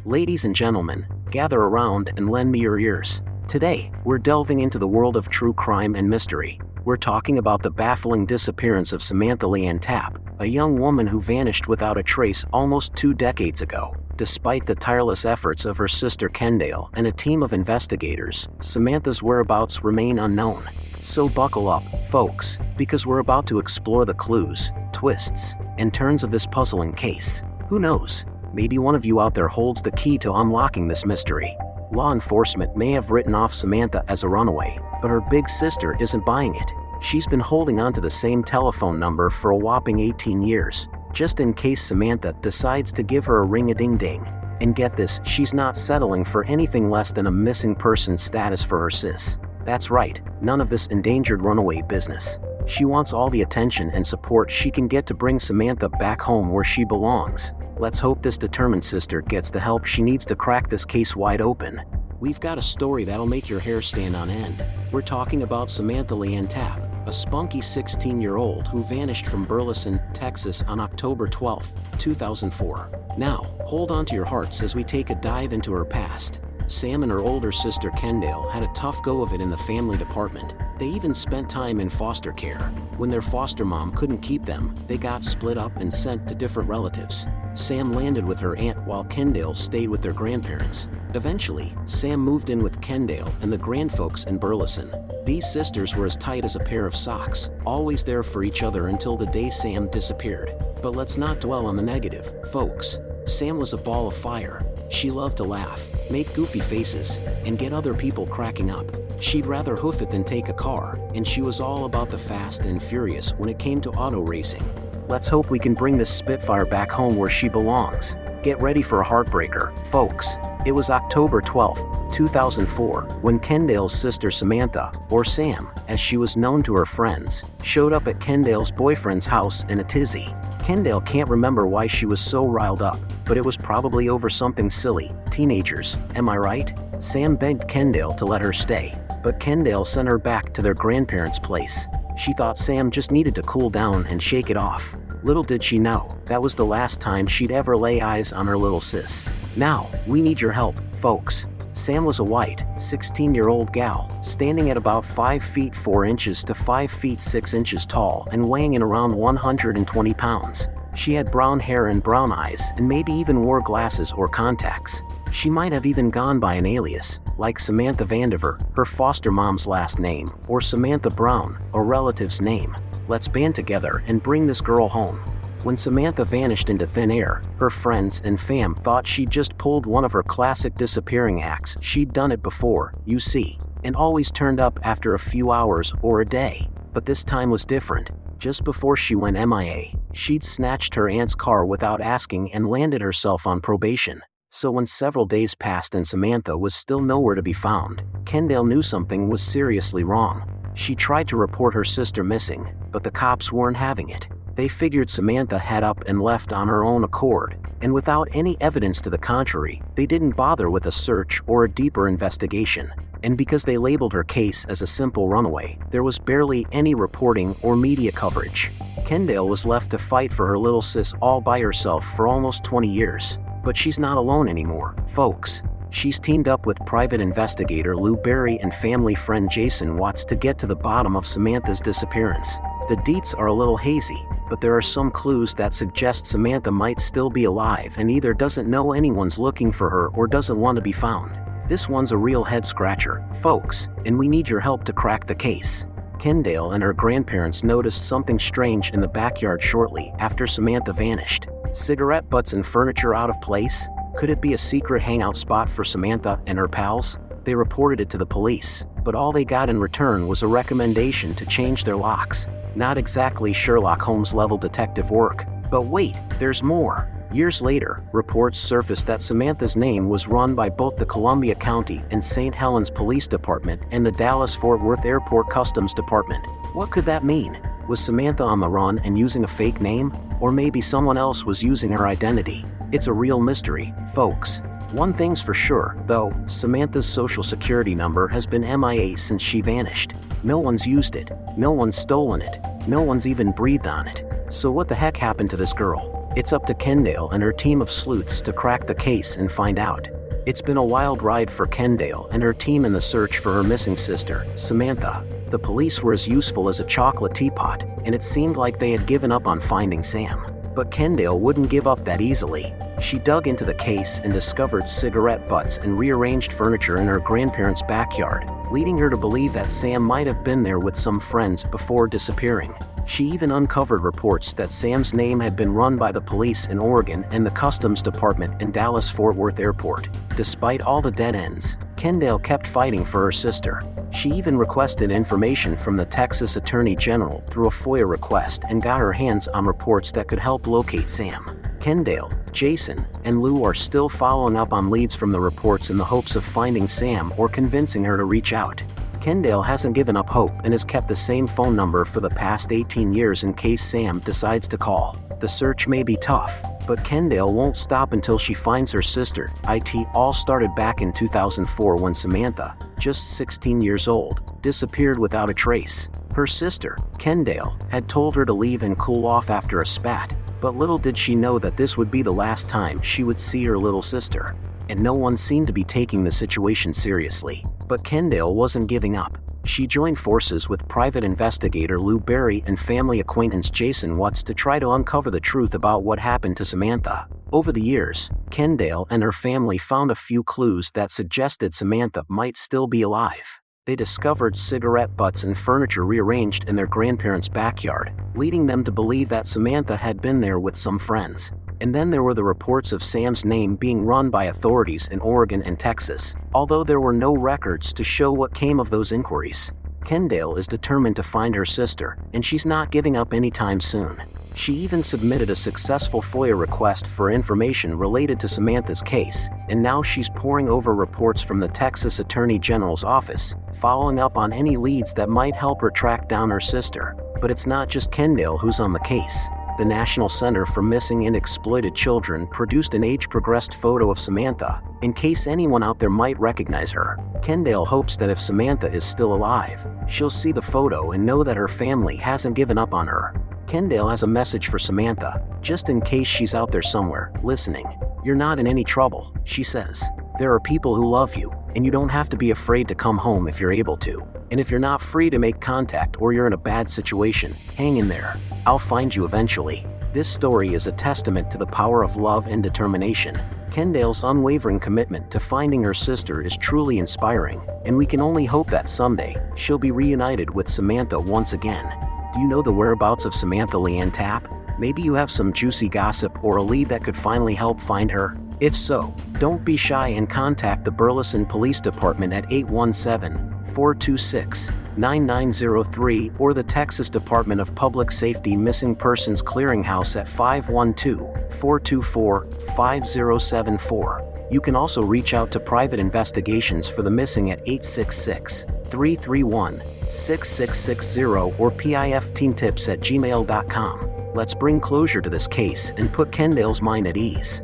Ladies and gentlemen, gather around and lend me your ears. Today, we're delving into the world of true crime and mystery. We're talking about the baffling disappearance of Samantha Leanne Tapp, a young woman who vanished without a trace almost 2 decades ago. Despite the tireless efforts of her sister Kendall and a team of investigators, Samantha's whereabouts remain unknown. So buckle up, folks, because we're about to explore the clues, twists, and turns of this puzzling case. Who knows? Maybe one of you out there holds the key to unlocking this mystery. Law enforcement may have written off Samantha as a runaway, but her big sister isn't buying it. She's been holding on to the same telephone number for a whopping 18 years, just in case Samantha decides to give her a ring-a-ding-ding. And get this, she's not settling for anything less than a missing person status for her sis. That's right, none of this endangered runaway business. She wants all the attention and support she can get to bring Samantha back home where she belongs. Let's hope this determined sister gets the help she needs to crack this case wide open. We've got a story that'll make your hair stand on end. We're talking about Samantha Leanne Tapp, a spunky 16-year-old who vanished from Burleson, Texas on October 12, 2004. Now, hold on to your hearts as we take a dive into her past. Sam and her older sister Kendall had a tough go of it in the family department. They even spent time in foster care. When their foster mom couldn't keep them, they got split up and sent to different relatives. Sam landed with her aunt while Kendall stayed with their grandparents. Eventually, Sam moved in with Kendall and the grandfolks in Burleson. These sisters were as tight as a pair of socks, always there for each other until the day Sam disappeared. But let's not dwell on the negative, folks. Sam was a ball of fire. She loved to laugh, make goofy faces, and get other people cracking up. She'd rather hoof it than take a car, and she was all about the fast and furious when it came to auto racing. Let's hope we can bring this Spitfire back home where she belongs. Get ready for a heartbreaker, folks. It was October 12, 2004, when Kendall's sister Samantha, or Sam, as she was known to her friends, showed up at Kendall's boyfriend's house in a tizzy. Kendall can't remember why she was so riled up, but it was probably over something silly. Teenagers, am I right? Sam begged Kendall to let her stay, but Kendall sent her back to their grandparents' place. She thought Sam just needed to cool down and shake it off. Little did she know, that was the last time she'd ever lay eyes on her little sis. Now, we need your help, folks. Sam was a white, 16-year-old gal, standing at about 5 feet 4 inches to 5 feet 6 inches tall and weighing in around 120 pounds. She had brown hair and brown eyes and maybe even wore glasses or contacts. She might have even gone by an alias, like Samantha Vandiver, her foster mom's last name, or Samantha Brown, a relative's name. Let's band together and bring this girl home. When Samantha vanished into thin air, her friends and fam thought she'd just pulled one of her classic disappearing acts. She'd done it before, you see, and always turned up after a few hours or a day. But this time was different. Just before she went MIA, she'd snatched her aunt's car without asking and landed herself on probation. So when several days passed and Samantha was still nowhere to be found, Kendall knew something was seriously wrong. She tried to report her sister missing, but the cops weren't having it. They figured Samantha had up and left on her own accord, and without any evidence to the contrary, they didn't bother with a search or a deeper investigation. And because they labeled her case as a simple runaway, there was barely any reporting or media coverage. Kendall was left to fight for her little sis all by herself for almost 20 years. But she's not alone anymore, folks. She's teamed up with private investigator Lou Berry and family friend Jason Watts to get to the bottom of Samantha's disappearance. The deets are a little hazy, but there are some clues that suggest Samantha might still be alive and either doesn't know anyone's looking for her or doesn't want to be found. This one's a real head-scratcher, folks, and we need your help to crack the case. Kendall and her grandparents noticed something strange in the backyard shortly after Samantha vanished. Cigarette butts and furniture out of place? Could it be a secret hangout spot for Samantha and her pals? They reported it to the police, but all they got in return was a recommendation to change their locks. Not exactly Sherlock Holmes-level detective work. But wait, there's more. Years later, reports surfaced that Samantha's name was run by both the Columbia County and St. Helens Police Department and the Dallas-Fort Worth Airport Customs Department. What could that mean? Was Samantha on the run and using a fake name? Or maybe someone else was using her identity? It's a real mystery, folks. One thing's for sure, though, Samantha's social security number has been MIA since she vanished. No one's used it, no one's stolen it, no one's even breathed on it. So what the heck happened to this girl? It's up to Kendall and her team of sleuths to crack the case and find out. It's been a wild ride for Kendall and her team in the search for her missing sister, Samantha. The police were as useful as a chocolate teapot, and it seemed like they had given up on finding Sam. But Kendall wouldn't give up that easily. She dug into the case and discovered cigarette butts and rearranged furniture in her grandparents' backyard, leading her to believe that Sam might have been there with some friends before disappearing. She even uncovered reports that Sam's name had been run by the police in Oregon and the Customs Department in Dallas-Fort Worth Airport. Despite all the dead ends, Kendall kept fighting for her sister. She even requested information from the Texas Attorney General through a FOIA request and got her hands on reports that could help locate Sam. Kendall, Jason, and Lou are still following up on leads from the reports in the hopes of finding Sam or convincing her to reach out. Kendall hasn't given up hope and has kept the same phone number for the past 18 years in case Sam decides to call. The search may be tough, but Kendall won't stop until she finds her sister. It all started back in 2004 when Samantha, just 16 years old, disappeared without a trace. Her sister, Kendall, had told her to leave and cool off after a spat, but little did she know that this would be the last time she would see her little sister. And no one seemed to be taking the situation seriously. But Kendall wasn't giving up. She joined forces with private investigator Lou Berry and family acquaintance Jason Watts to try to uncover the truth about what happened to Samantha. Over the years, Kendall and her family found a few clues that suggested Samantha might still be alive. They discovered cigarette butts and furniture rearranged in their grandparents' backyard, leading them to believe that Samantha had been there with some friends. And then there were the reports of Sam's name being run by authorities in Oregon and Texas, although there were no records to show what came of those inquiries. Kendall is determined to find her sister, and she's not giving up anytime soon. She even submitted a successful FOIA request for information related to Samantha's case, and now she's poring over reports from the Texas Attorney General's office, following up on any leads that might help her track down her sister. But it's not just Kendall who's on the case. The National Center for Missing and Exploited Children produced an age-progressed photo of Samantha, in case anyone out there might recognize her. Kendall hopes that if Samantha is still alive, she'll see the photo and know that her family hasn't given up on her. Kendall has a message for Samantha, just in case she's out there somewhere, listening. "You're not in any trouble," she says. "There are people who love you, and you don't have to be afraid to come home if you're able to. And if you're not free to make contact or you're in a bad situation, hang in there. I'll find you eventually." This story is a testament to the power of love and determination. Kendall's unwavering commitment to finding her sister is truly inspiring, and we can only hope that someday she'll be reunited with Samantha once again. Do you know the whereabouts of Samantha Leanne Tapp? Maybe you have some juicy gossip or a lead that could finally help find her? If so, don't be shy and contact the Burleson Police Department at 817-426-9903 or the Texas Department of Public Safety Missing Persons Clearinghouse at 512-424-5074. You can also reach out to private investigations for the missing at 866-331-6660 or pifteamtips@gmail.com. Let's bring closure to this case and put Kendall's mind at ease.